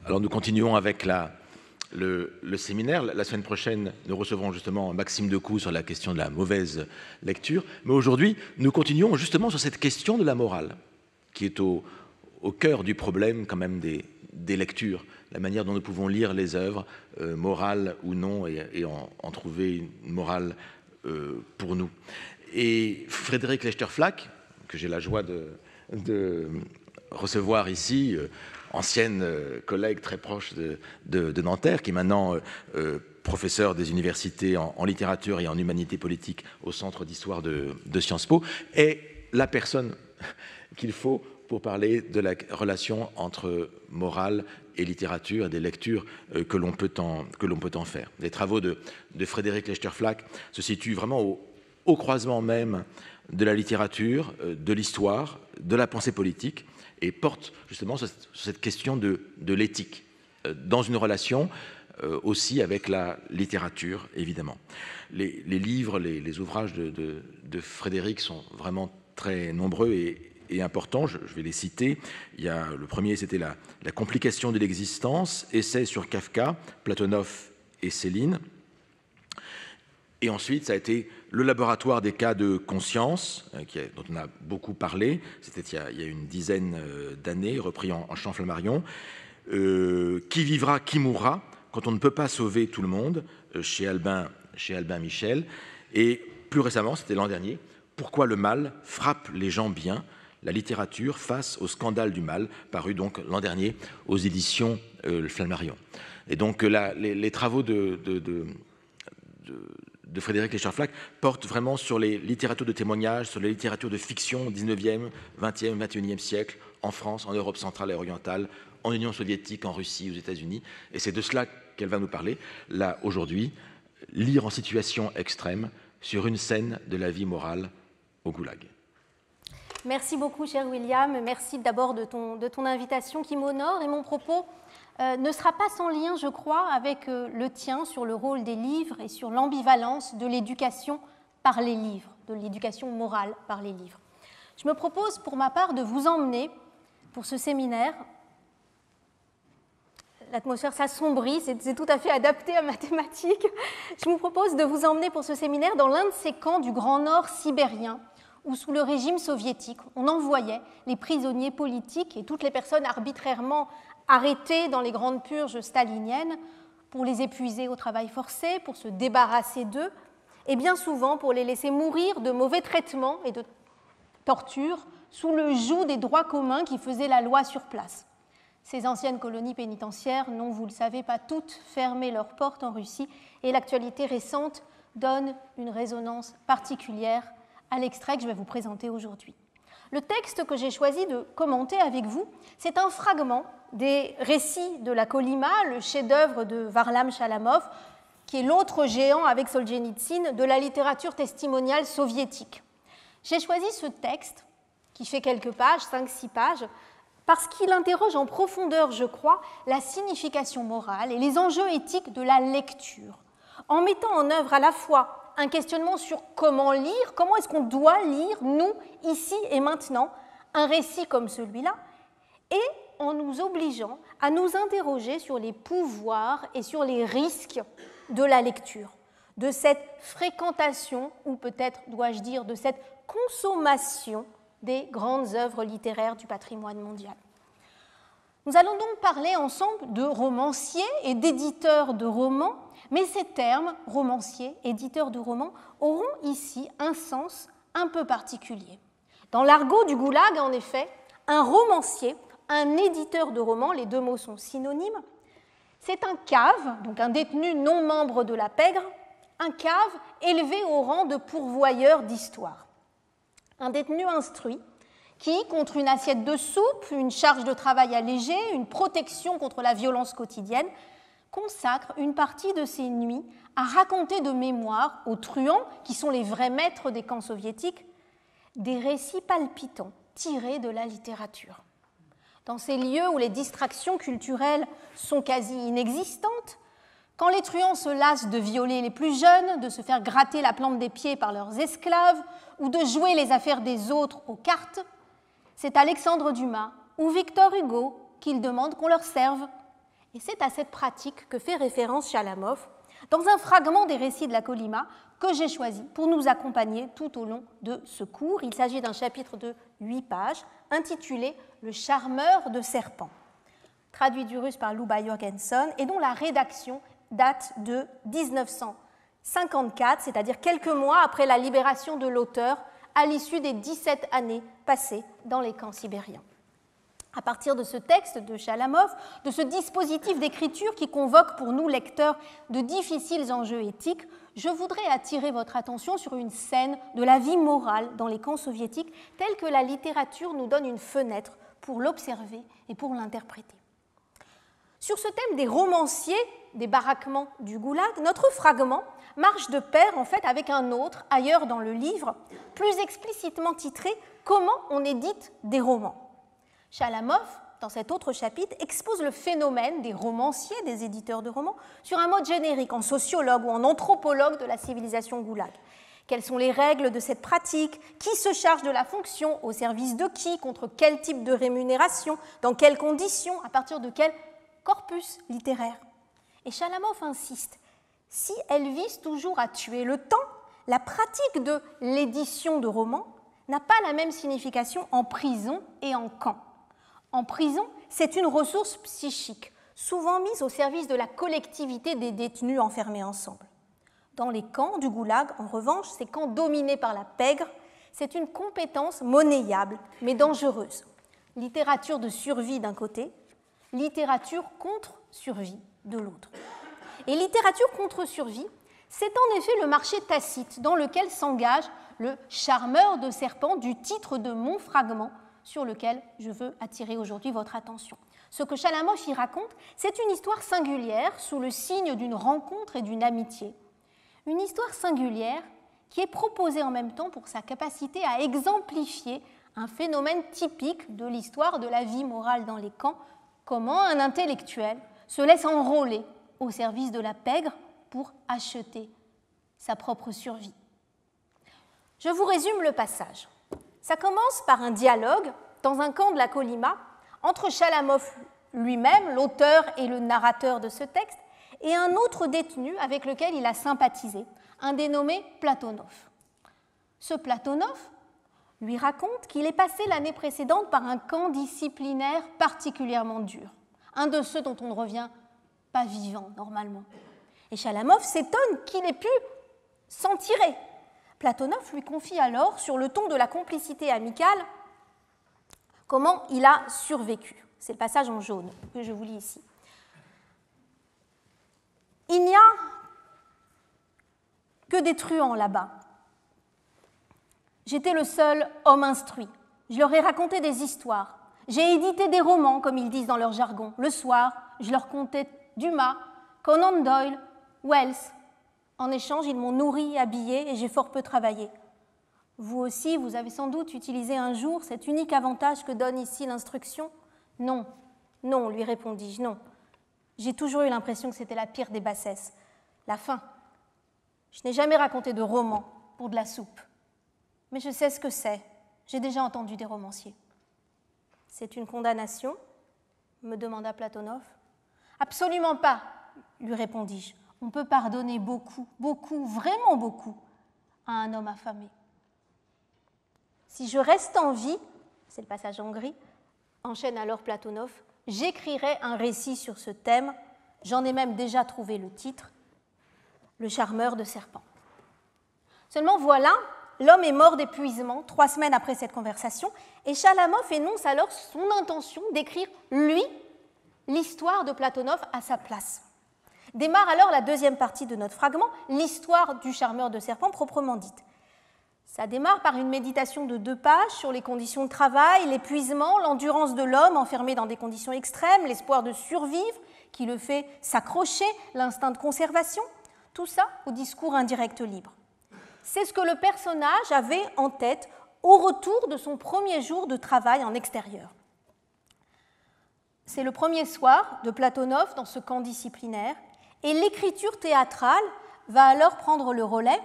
Alors nous continuons avec le séminaire. La semaine prochaine, nous recevrons justement Maxime Decoux sur la question de la mauvaise lecture. Mais aujourd'hui, nous continuons justement sur cette question de la morale, qui est au cœur du problème quand même des lectures, la manière dont nous pouvons lire les œuvres, morales ou non, et en trouver une morale pour nous. Et Frédéric Lechterflack, que j'ai la joie de recevoir ici, ancienne collègue très proche de Nanterre, qui est maintenant professeur des universités en littérature et en humanité politique au Centre d'histoire de Sciences Po, est la personne qu'il faut pour parler de la relation entre morale et littérature, des lectures que l'on peut en faire. Les travaux de Frédéric Lechterflack se situent vraiment au croisement même de la littérature, de l'histoire, de la pensée politique, et portent justement sur cette question de l'éthique, dans une relation aussi avec la littérature, évidemment. Les livres, les ouvrages de Frédéric sont vraiment très nombreux et importants. Je vais les citer. Le premier, c'était la complication de l'existence, essai sur Kafka, Platonov et Céline. Et ensuite, ça a été le laboratoire des cas de conscience, dont on a beaucoup parlé. C'était il y a une dizaine d'années, repris en Champ Flammarion. Qui vivra, qui mourra, quand on ne peut pas sauver tout le monde, chez Albin Michel. Et plus récemment, c'était l'an dernier, Pourquoi le mal frappe les gens bien, la littérature face au scandale du mal, paru donc l'an dernier aux éditions Flammarion. Et donc les travaux de Frédéric Lechterflack portent vraiment sur les littératures de témoignage, sur les littératures de fiction au 19e, 20e, 21e siècle, en France, en Europe centrale et orientale, en Union soviétique, en Russie, aux États-Unis. Et c'est de cela qu'elle va nous parler, là, aujourd'hui, lire en situation extrême sur une scène de la vie morale au Goulag. Merci beaucoup, cher William. Merci d'abord de ton invitation qui m'honore. Et mon propos ne sera pas sans lien, je crois, avec le tien sur le rôle des livres et sur l'ambivalence de l'éducation par les livres, de l'éducation morale par les livres. Je me propose pour ma part de vous emmener pour ce séminaire. L'atmosphère s'assombrit, c'est tout à fait adapté à ma thématique. Je vous propose de vous emmener pour ce séminaire dans l'un de ces camps du Grand Nord sibérien, où sous le régime soviétique, on envoyait les prisonniers politiques et toutes les personnes arbitrairement arrêtés dans les grandes purges staliniennes pour les épuiser au travail forcé, pour se débarrasser d'eux, et bien souvent pour les laisser mourir de mauvais traitements et de tortures sous le joug des droits communs qui faisaient la loi sur place. Ces anciennes colonies pénitentiaires n'ont, vous le savez, pas toutes fermé leurs portes en Russie, et l'actualité récente donne une résonance particulière à l'extrait que je vais vous présenter aujourd'hui. Le texte que j'ai choisi de commenter avec vous, c'est un fragment des récits de la Kolima, le chef-d'œuvre de Varlam Chalamov, qui est l'autre géant avec Solzhenitsyn de la littérature testimoniale soviétique. J'ai choisi ce texte, qui fait quelques pages, 5-6 pages, parce qu'il interroge en profondeur, je crois, la signification morale et les enjeux éthiques de la lecture, en mettant en œuvre à la fois un questionnement sur comment lire, comment est-ce qu'on doit lire, nous, ici et maintenant, un récit comme celui-là, et en nous obligeant à nous interroger sur les pouvoirs et sur les risques de la lecture, de cette fréquentation, ou peut-être, dois-je dire, de cette consommation des grandes œuvres littéraires du patrimoine mondial. Nous allons donc parler ensemble de romanciers et d'éditeurs de romans, mais ces termes, romancier, éditeur de romans, auront ici un sens un peu particulier. Dans l'argot du goulag, en effet, un romancier, un éditeur de romans, les deux mots sont synonymes, c'est un cave, donc un détenu non membre de la pègre, un cave élevé au rang de pourvoyeur d'histoire. Un détenu instruit qui, contre une assiette de soupe, une charge de travail allégée, une protection contre la violence quotidienne, consacre une partie de ses nuits à raconter de mémoire aux truands, qui sont les vrais maîtres des camps soviétiques, des récits palpitants tirés de la littérature. Dans ces lieux où les distractions culturelles sont quasi inexistantes, quand les truands se lassent de violer les plus jeunes, de se faire gratter la plante des pieds par leurs esclaves ou de jouer les affaires des autres aux cartes, c'est Alexandre Dumas ou Victor Hugo qu'ils demandent qu'on leur serve. Et c'est à cette pratique que fait référence Chalamov dans un fragment des récits de la Colima que j'ai choisi pour nous accompagner tout au long de ce cours. Il s'agit d'un chapitre de 8 pages intitulé « Le charmeur de serpents », traduit du russe par Luba Jorgenson et dont la rédaction date de 1954, c'est-à-dire quelques mois après la libération de l'auteur à l'issue des 17 années passées dans les camps sibériens. À partir de ce texte de Chalamov, de ce dispositif d'écriture qui convoque pour nous lecteurs de difficiles enjeux éthiques, je voudrais attirer votre attention sur une scène de la vie morale dans les camps soviétiques telle que la littérature nous donne une fenêtre pour l'observer et pour l'interpréter. Sur ce thème des romanciers, des baraquements du goulag, notre fragment marche de pair en fait avec un autre, ailleurs dans le livre, plus explicitement titré « Comment on édite des romans ». Chalamov, dans cet autre chapitre, expose le phénomène des romanciers, des éditeurs de romans, sur un mode générique, en sociologue ou en anthropologue de la civilisation goulag. Quelles sont les règles de cette pratique? Qui se charge de la fonction? Au service de qui? Contre quel type de rémunération? Dans quelles conditions? À partir de quel corpus littéraire? Et Chalamov insiste, si elle vise toujours à tuer le temps, la pratique de l'édition de romans n'a pas la même signification en prison et en camp. En prison, c'est une ressource psychique, souvent mise au service de la collectivité des détenus enfermés ensemble. Dans les camps du goulag, en revanche, ces camps dominés par la pègre, c'est une compétence monnayable, mais dangereuse. Littérature de survie d'un côté, littérature contre survie de l'autre. Et littérature contre survie, c'est en effet le marché tacite dans lequel s'engage le charmeur de serpents du titre de mon fragment, sur lequel je veux attirer aujourd'hui votre attention. Ce que Chalamov y raconte, c'est une histoire singulière sous le signe d'une rencontre et d'une amitié. Une histoire singulière qui est proposée en même temps pour sa capacité à exemplifier un phénomène typique de l'histoire de la vie morale dans les camps, comment un intellectuel se laisse enrôler au service de la pègre pour acheter sa propre survie. Je vous résume le passage. Ça commence par un dialogue dans un camp de la Colima entre Chalamov lui-même, l'auteur et le narrateur de ce texte, et un autre détenu avec lequel il a sympathisé, un dénommé Platonov. Ce Platonov lui raconte qu'il est passé l'année précédente par un camp disciplinaire particulièrement dur, un de ceux dont on ne revient pas vivant normalement. Et Chalamov s'étonne qu'il ait pu s'en tirer. Platonov lui confie alors, sur le ton de la complicité amicale, comment il a survécu. C'est le passage en jaune que je vous lis ici. Il n'y a que des truands là-bas. J'étais le seul homme instruit. Je leur ai raconté des histoires. J'ai édité des romans, comme ils disent dans leur jargon. Le soir, je leur contais Dumas, Conan Doyle, Wells. En échange, ils m'ont nourri, habillé et j'ai fort peu travaillé. Vous aussi, vous avez sans doute utilisé un jour cet unique avantage que donne ici l'instruction? Non, non, lui répondis-je, non. J'ai toujours eu l'impression que c'était la pire des bassesses, la faim. Je n'ai jamais raconté de roman pour de la soupe. Mais je sais ce que c'est. J'ai déjà entendu des romanciers. C'est une condamnation? Me demanda Platonov. Absolument pas, lui répondis-je. On peut pardonner beaucoup, beaucoup, vraiment beaucoup à un homme affamé. Si je reste en vie, c'est le passage en gris, enchaîne alors Platonov, j'écrirai un récit sur ce thème, j'en ai même déjà trouvé le titre, Le charmeur de serpents. Seulement voilà, l'homme est mort d'épuisement 3 semaines après cette conversation, et Chalamov énonce alors son intention d'écrire, lui, l'histoire de Platonov à sa place. Démarre alors la deuxième partie de notre fragment, l'histoire du charmeur de serpents proprement dite. Ça démarre par une méditation de 2 pages sur les conditions de travail, l'épuisement, l'endurance de l'homme enfermé dans des conditions extrêmes, l'espoir de survivre qui le fait s'accrocher, l'instinct de conservation, tout ça au discours indirect libre. C'est ce que le personnage avait en tête au retour de son premier jour de travail en extérieur. C'est le premier soir de Platonov dans ce camp disciplinaire, et l'écriture théâtrale va alors prendre le relais.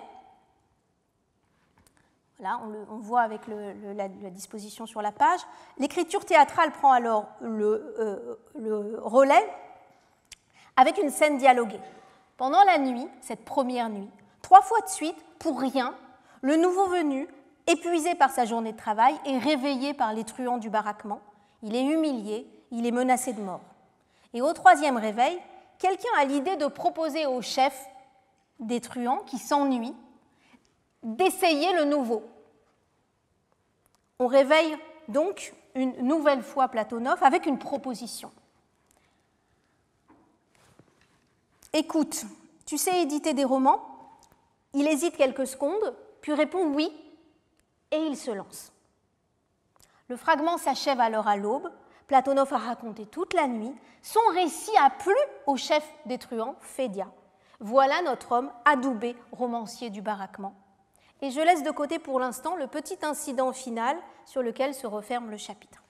Là, on voit avec la disposition sur la page. L'écriture théâtrale prend alors le relais avec une scène dialoguée. Pendant la nuit, cette première nuit, 3 fois de suite, pour rien, le nouveau venu, épuisé par sa journée de travail, est réveillé par les truands du baraquement. Il est humilié, il est menacé de mort. Et au 3e réveil, quelqu'un a l'idée de proposer au chef des truands, qui s'ennuie, d'essayer le nouveau. On réveille donc une nouvelle fois Platonov avec une proposition. Écoute, tu sais éditer des romans? Il hésite quelques secondes, puis répond oui, et il se lance. Le fragment s'achève alors à l'aube. Platonov a raconté toute la nuit. Son récit a plu au chef des truands, Fédia. Voilà notre homme adoubé, romancier du baraquement. Et je laisse de côté pour l'instant le petit incident final sur lequel se referme le chapitre.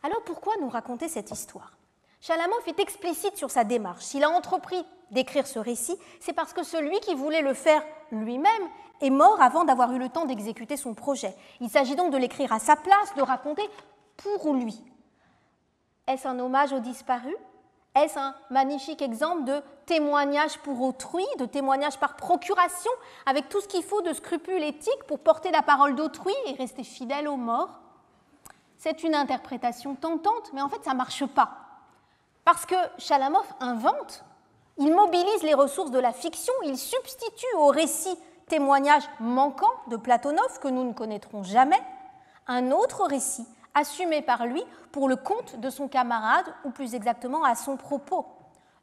Alors pourquoi nous raconter cette histoire? Chalamov est explicite sur sa démarche. S'il a entrepris d'écrire ce récit, c'est parce que celui qui voulait le faire lui-même est mort avant d'avoir eu le temps d'exécuter son projet. Il s'agit donc de l'écrire à sa place, de raconter pour lui. Est-ce un hommage aux disparus? Est-ce un magnifique exemple de témoignage pour autrui, de témoignage par procuration, avec tout ce qu'il faut de scrupules éthiques pour porter la parole d'autrui et rester fidèle aux morts? C'est une interprétation tentante, mais en fait ça ne marche pas. Parce que Chalamov invente, il mobilise les ressources de la fiction, il substitue au récit témoignage manquant de Platonov, que nous ne connaîtrons jamais, un autre récit assumé par lui pour le compte de son camarade, ou plus exactement à son propos.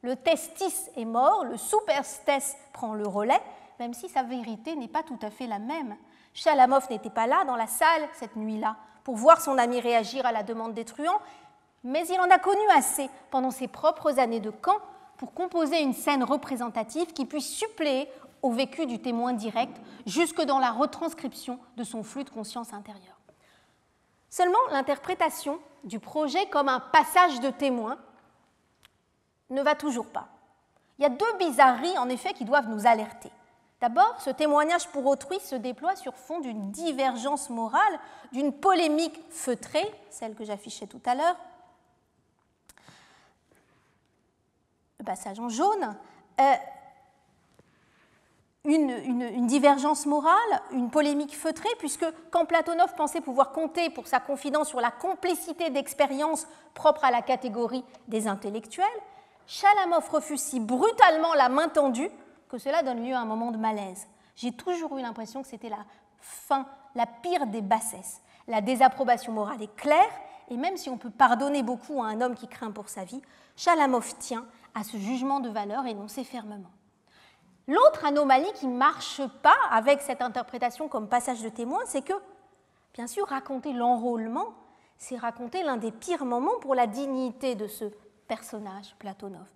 Le testis est mort, le superstes prend le relais, même si sa vérité n'est pas tout à fait la même. Chalamov n'était pas là dans la salle cette nuit-là pour voir son ami réagir à la demande des truands, mais il en a connu assez pendant ses propres années de camp pour composer une scène représentative qui puisse suppléer au vécu du témoin direct jusque dans la retranscription de son flux de conscience intérieure. Seulement, l'interprétation du projet comme un passage de témoin ne va toujours pas. Il y a 2 bizarreries, en effet, qui doivent nous alerter. D'abord, ce témoignage pour autrui se déploie sur fond d'une divergence morale, d'une polémique feutrée, celle que j'affichais tout à l'heure. Le passage en jaune. Une divergence morale, une polémique feutrée, puisque quand Platonov pensait pouvoir compter pour sa confidence sur la complicité d'expérience propre à la catégorie des intellectuels, Chalamov refuse si brutalement la main tendue que cela donne lieu à un moment de malaise. J'ai toujours eu l'impression que c'était la fin, la pire des bassesses. La désapprobation morale est claire, et même si on peut pardonner beaucoup à un homme qui craint pour sa vie, Chalamov tient à ce jugement de valeur énoncé fermement. L'autre anomalie qui ne marche pas avec cette interprétation comme passage de témoin, c'est que, bien sûr, raconter l'enrôlement, c'est raconter l'un des pires moments pour la dignité de ce personnage, Platonov.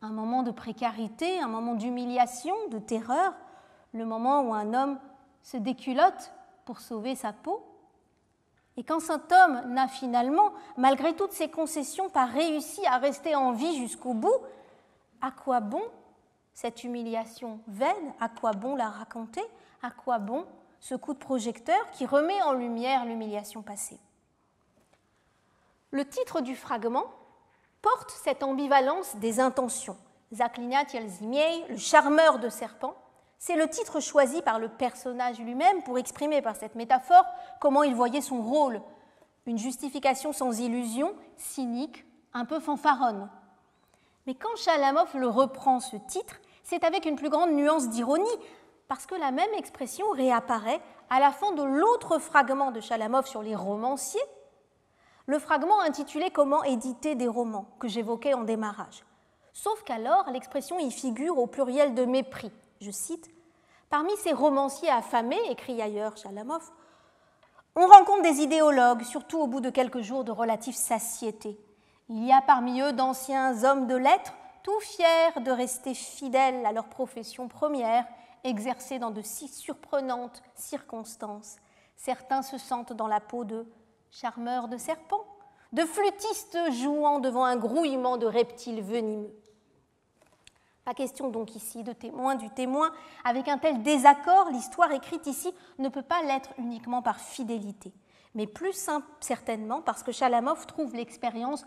Un moment de précarité, un moment d'humiliation, de terreur, le moment où un homme se déculotte pour sauver sa peau. Et quand cet homme n'a finalement, malgré toutes ses concessions, pas réussi à rester en vie jusqu'au bout, à quoi bon cette humiliation vaine? À quoi bon la raconter? À quoi bon ce coup de projecteur qui remet en lumière l'humiliation passée? Le titre du fragment porte cette ambivalence des intentions. Zaklinat Yelzimiei, le charmeur de serpents, c'est le titre choisi par le personnage lui-même pour exprimer par cette métaphore comment il voyait son rôle. Une justification sans illusion, cynique, un peu fanfaronne. Mais quand Chalamov le reprend ce titre, c'est avec une plus grande nuance d'ironie, parce que la même expression réapparaît à la fin de l'autre fragment de Chalamov sur les romanciers, le fragment intitulé « Comment éditer des romans » que j'évoquais en démarrage. Sauf qu'alors, l'expression y figure au pluriel de mépris. Je cite, « Parmi ces romanciers affamés, écrit ailleurs Chalamov, on rencontre des idéologues, surtout au bout de quelques jours de relative satiété. Il y a parmi eux d'anciens hommes de lettres, tout fiers de rester fidèles à leur profession première, exercée dans de si surprenantes circonstances. Certains se sentent dans la peau de charmeurs de serpents, de flûtistes jouant devant un grouillement de reptiles venimeux. » Pas question donc ici de témoin du témoin. Avec un tel désaccord, l'histoire écrite ici ne peut pas l'être uniquement par fidélité, mais plus certainement parce que Chalamov trouve l'expérience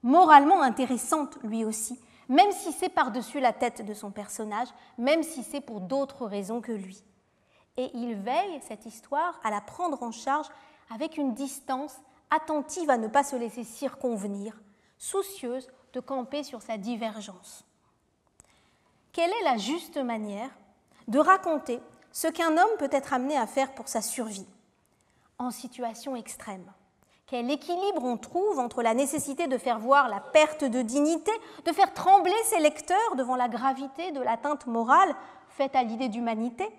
moralement intéressante lui aussi, même si c'est par-dessus la tête de son personnage, même si c'est pour d'autres raisons que lui. Et il veille, cette histoire, à la prendre en charge avec une distance attentive à ne pas se laisser circonvenir, soucieuse de camper sur sa divergence. Quelle est la juste manière de raconter ce qu'un homme peut être amené à faire pour sa survie en situation extrême? Quel équilibre on trouve entre la nécessité de faire voir la perte de dignité, de faire trembler ses lecteurs devant la gravité de l'atteinte morale faite à l'idée d'humanité,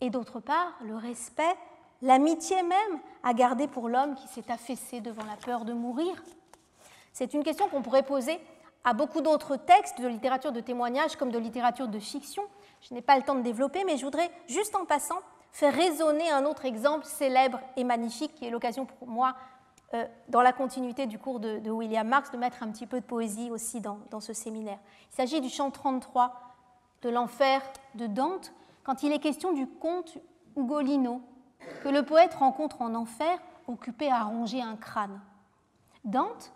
et d'autre part le respect, l'amitié même à garder pour l'homme qui s'est affaissé devant la peur de mourir? C'est une question qu'on pourrait poser à beaucoup d'autres textes de littérature de témoignage comme de littérature de fiction. Je n'ai pas le temps de développer, mais je voudrais, juste en passant, faire résonner un autre exemple célèbre et magnifique qui est l'occasion pour moi, dans la continuité du cours de William Marx, de mettre un petit peu de poésie aussi dans ce séminaire. Il s'agit du chant 33 de l'enfer de Dante, quand il est question du comte Ugolino, que le poète rencontre en enfer, occupé à ronger un crâne. Dante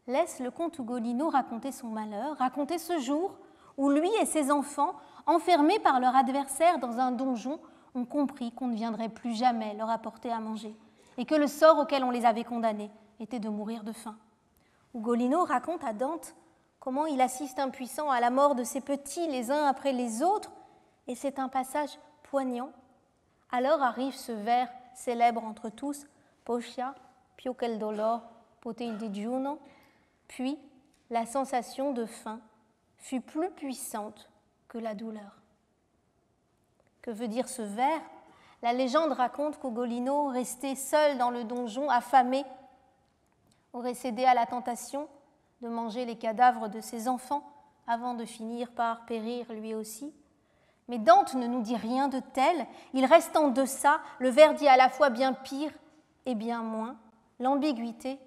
laisse le comte Ugolino raconter son malheur, raconter ce jour où lui et ses enfants, enfermés par leur adversaire dans un donjon, ont compris qu'on ne viendrait plus jamais leur apporter à manger et que le sort auquel on les avait condamnés était de mourir de faim. Ugolino raconte à Dante comment il assiste impuissant à la mort de ses petits les uns après les autres, et c'est un passage poignant. Alors arrive ce vers célèbre entre tous, Poscia, più che il dolor, poté il digiuno, puis la sensation de faim fut plus puissante que la douleur. Que veut dire ce vers? La légende raconte qu'Ugolino, resté seul dans le donjon, affamé, aurait cédé à la tentation de manger les cadavres de ses enfants avant de finir par périr lui aussi. Mais Dante ne nous dit rien de tel, il reste en deçà, le vers dit à la fois bien pire et bien moins. L'ambiguïté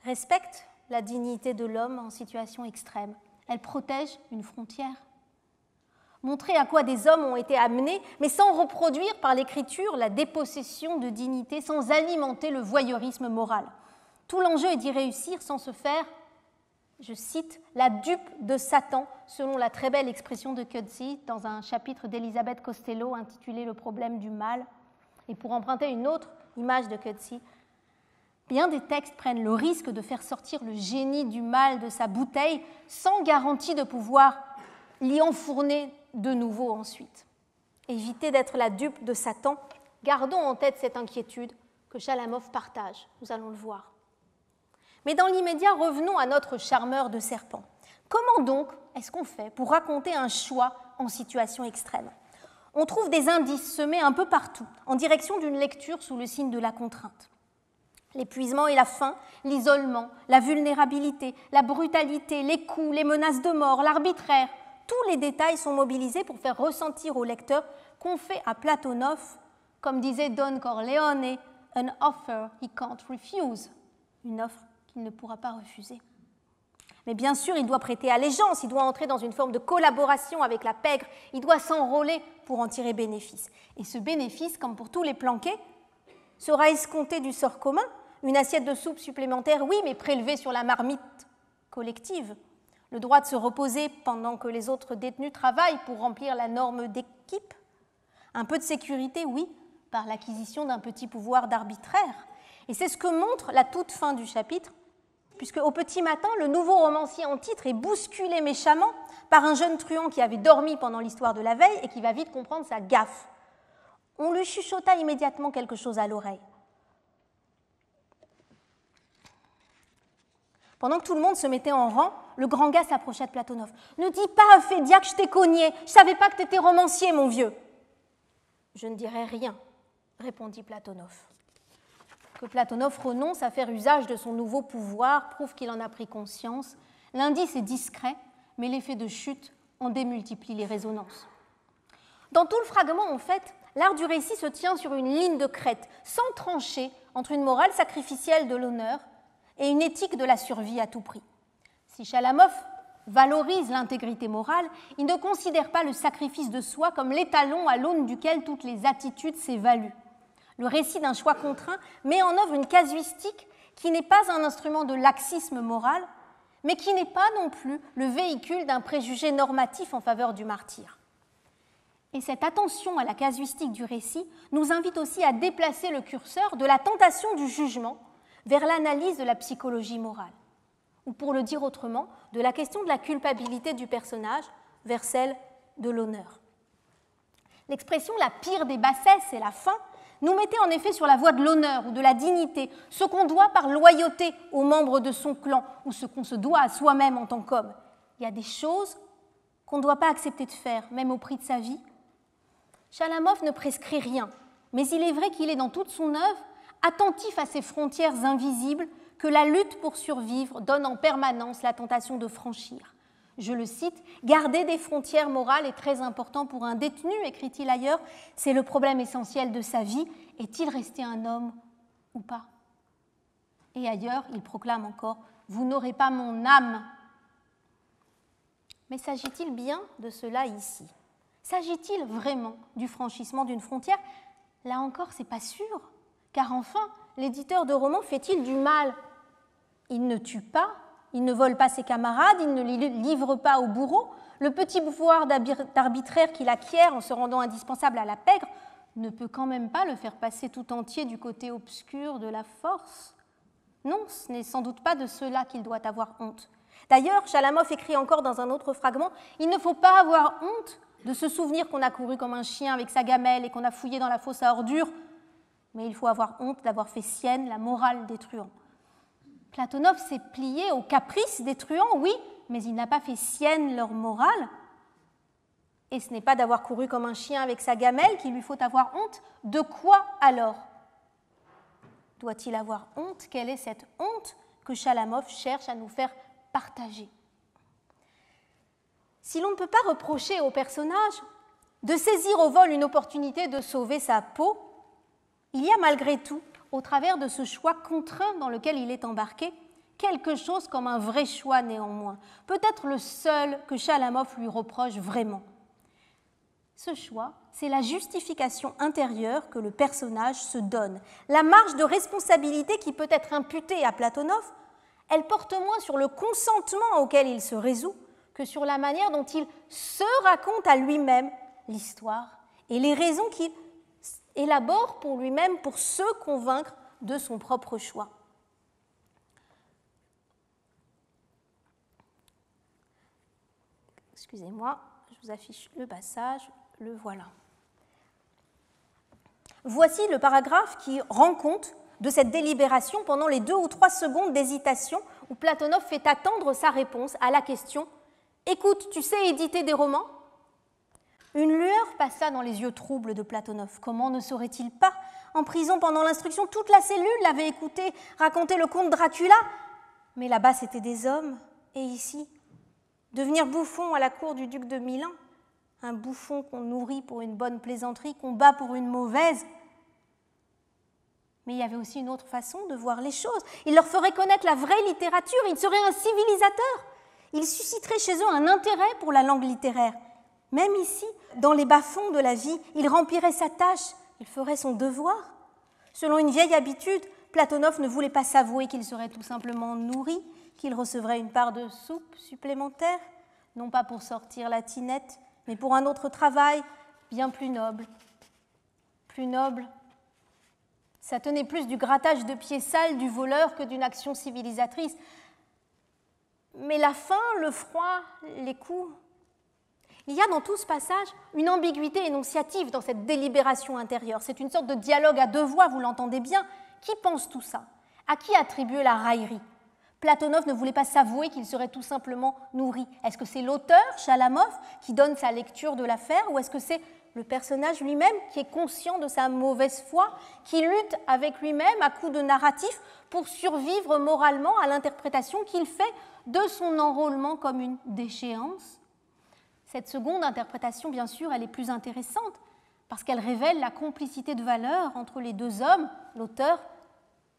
respecte la dignité de l'homme en situation extrême, elle protège une frontière. Montrer à quoi des hommes ont été amenés, mais sans reproduire par l'écriture la dépossession de dignité, sans alimenter le voyeurisme moral. Tout l'enjeu est d'y réussir sans se faire, je cite, la dupe de Satan, selon la très belle expression de Coetzee dans un chapitre d'Elisabeth Costello intitulé « Le problème du mal ». Et pour emprunter une autre image de Coetzee, bien des textes prennent le risque de faire sortir le génie du mal de sa bouteille sans garantie de pouvoir l'y enfourner de nouveau ensuite. Éviter d'être la dupe de Satan, gardons en tête cette inquiétude que Chalamov partage, nous allons le voir. Mais dans l'immédiat, revenons à notre charmeur de serpent. Comment donc est-ce qu'on fait pour raconter un choix en situation extrême? On trouve des indices semés un peu partout, en direction d'une lecture sous le signe de la contrainte. L'épuisement et la faim, l'isolement, la vulnérabilité, la brutalité, les coups, les menaces de mort, l'arbitraire, tous les détails sont mobilisés pour faire ressentir au lecteur qu'on fait à Platonov, comme disait Don Corleone, « an offer he can't refuse », une offre qu'il ne pourra pas refuser. Mais bien sûr, il doit prêter allégeance, il doit entrer dans une forme de collaboration avec la pègre, il doit s'enrôler pour en tirer bénéfice. Et ce bénéfice, comme pour tous les planqués, sera escompté du sort commun, une assiette de soupe supplémentaire, oui, mais prélevée sur la marmite collective. Le droit de se reposer pendant que les autres détenus travaillent pour remplir la norme d'équipe. Un peu de sécurité, oui, par l'acquisition d'un petit pouvoir d'arbitraire. Et c'est ce que montre la toute fin du chapitre, puisque au petit matin, le nouveau romancier en titre est bousculé méchamment par un jeune truand qui avait dormi pendant l'histoire de la veille et qui va vite comprendre sa gaffe. On lui chuchota immédiatement quelque chose à l'oreille. Pendant que tout le monde se mettait en rang, le grand gars s'approcha de Platonov. « Ne dis pas à Fédia que je t'ai cogné, je ne savais pas que tu étais romancier, mon vieux. »« Je ne dirai rien, » répondit Platonov. Que Platonov renonce à faire usage de son nouveau pouvoir prouve qu'il en a pris conscience. L'indice est discret, mais l'effet de chute en démultiplie les résonances. Dans tout le fragment, en fait, l'art du récit se tient sur une ligne de crête, sans trancher entre une morale sacrificielle de l'honneur et une éthique de la survie à tout prix. Si Chalamov valorise l'intégrité morale, il ne considère pas le sacrifice de soi comme l'étalon à l'aune duquel toutes les attitudes s'évaluent. Le récit d'un choix contraint met en œuvre une casuistique qui n'est pas un instrument de laxisme moral, mais qui n'est pas non plus le véhicule d'un préjugé normatif en faveur du martyr. Et cette attention à la casuistique du récit nous invite aussi à déplacer le curseur de la tentation du jugement vers l'analyse de la psychologie morale, ou pour le dire autrement, de la question de la culpabilité du personnage vers celle de l'honneur. L'expression « la pire des bassesses est la fin » nous mettait en effet sur la voie de l'honneur ou de la dignité, ce qu'on doit par loyauté aux membres de son clan ou ce qu'on se doit à soi-même en tant qu'homme. Il y a des choses qu'on ne doit pas accepter de faire, même au prix de sa vie. Chalamov ne prescrit rien, mais il est vrai qu'il est dans toute son œuvre attentif à ces frontières invisibles que la lutte pour survivre donne en permanence la tentation de franchir. Je le cite, « Garder des frontières morales est très important pour un détenu, écrit-il ailleurs, c'est le problème essentiel de sa vie. Est-il resté un homme ou pas ?» Et ailleurs, il proclame encore, « Vous n'aurez pas mon âme. » Mais s'agit-il bien de cela ici ? S'agit-il vraiment du franchissement d'une frontière ? Là encore, ce n'est pas sûr, car enfin, l'éditeur de romans fait-il du mal ? Il ne tue pas, il ne vole pas ses camarades, il ne les livre pas au bourreau. Le petit pouvoir d'arbitraire qu'il acquiert en se rendant indispensable à la pègre ne peut quand même pas le faire passer tout entier du côté obscur de la force. Non, ce n'est sans doute pas de cela qu'il doit avoir honte. D'ailleurs, Chalamov écrit encore dans un autre fragment « Il ne faut pas avoir honte de se souvenir qu'on a couru comme un chien avec sa gamelle et qu'on a fouillé dans la fosse à ordures, mais il faut avoir honte d'avoir fait sienne la morale des truands. » Platonov s'est plié aux caprices des truands, oui, mais il n'a pas fait sienne leur morale. Et ce n'est pas d'avoir couru comme un chien avec sa gamelle qu'il lui faut avoir honte. De quoi alors ? Doit-il avoir honte ? Quelle est cette honte que Chalamov cherche à nous faire partager ? Si l'on ne peut pas reprocher au personnage de saisir au vol une opportunité de sauver sa peau, il y a malgré tout, au travers de ce choix contraint dans lequel il est embarqué, quelque chose comme un vrai choix néanmoins, peut-être le seul que Chalamov lui reproche vraiment. Ce choix, c'est la justification intérieure que le personnage se donne. La marge de responsabilité qui peut être imputée à Platonov, elle porte moins sur le consentement auquel il se résout que sur la manière dont il se raconte à lui-même l'histoire et les raisons qu'il élabore pour lui-même pour se convaincre de son propre choix. Excusez-moi, je vous affiche le passage, le voilà. Voici le paragraphe qui rend compte de cette délibération pendant les 2 ou 3 secondes d'hésitation où Platonov fait attendre sa réponse à la question « Écoute, tu sais éditer des romans ?» Une lueur passa dans les yeux troubles de Platonov. Comment ne saurait-il pas ? En prison, pendant l'instruction, toute la cellule l'avait écouté raconter le conte Dracula. Mais là-bas, c'était des hommes. Et ici, devenir bouffon à la cour du duc de Milan, un bouffon qu'on nourrit pour une bonne plaisanterie, qu'on bat pour une mauvaise. Mais il y avait aussi une autre façon de voir les choses. Il leur ferait connaître la vraie littérature, il serait un civilisateur. Il susciterait chez eux un intérêt pour la langue littéraire. Même ici, dans les bas-fonds de la vie, il remplirait sa tâche, il ferait son devoir. Selon une vieille habitude, Platonov ne voulait pas s'avouer qu'il serait tout simplement nourri, qu'il recevrait une part de soupe supplémentaire, non pas pour sortir la tinette, mais pour un autre travail bien plus noble. Plus noble, ça tenait plus du grattage de pieds sales du voleur que d'une action civilisatrice. Mais la faim, le froid, les coups... Il y a dans tout ce passage une ambiguïté énonciative dans cette délibération intérieure. C'est une sorte de dialogue à 2 voix, vous l'entendez bien. Qui pense tout ça ? À qui attribuer la raillerie ? Platonov ne voulait pas s'avouer qu'il serait tout simplement nourri. Est-ce que c'est l'auteur, Chalamov, qui donne sa lecture de l'affaire, ou est-ce que c'est le personnage lui-même qui est conscient de sa mauvaise foi, qui lutte avec lui-même à coups de narratif pour survivre moralement à l'interprétation qu'il fait de son enrôlement comme une déchéance ? Cette seconde interprétation, bien sûr, elle est plus intéressante parce qu'elle révèle la complicité de valeurs entre les 2 hommes, l'auteur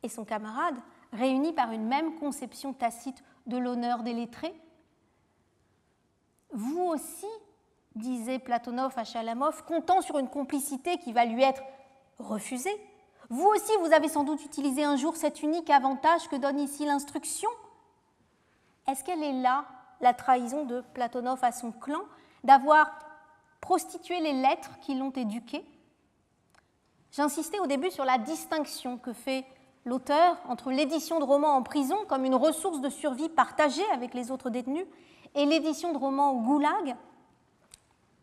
et son camarade, réunis par une même conception tacite de l'honneur des lettrés. Vous aussi, disait Platonov à Chalamov, comptant sur une complicité qui va lui être refusée, vous aussi, vous avez sans doute utilisé un jour cet unique avantage que donne ici l'instruction. Est-ce qu'elle est là, la trahison de Platonov à son clan, d'avoir prostitué les lettres qui l'ont éduqué? J'insistais au début sur la distinction que fait l'auteur entre l'édition de romans en prison comme une ressource de survie partagée avec les autres détenus et l'édition de romans au goulag,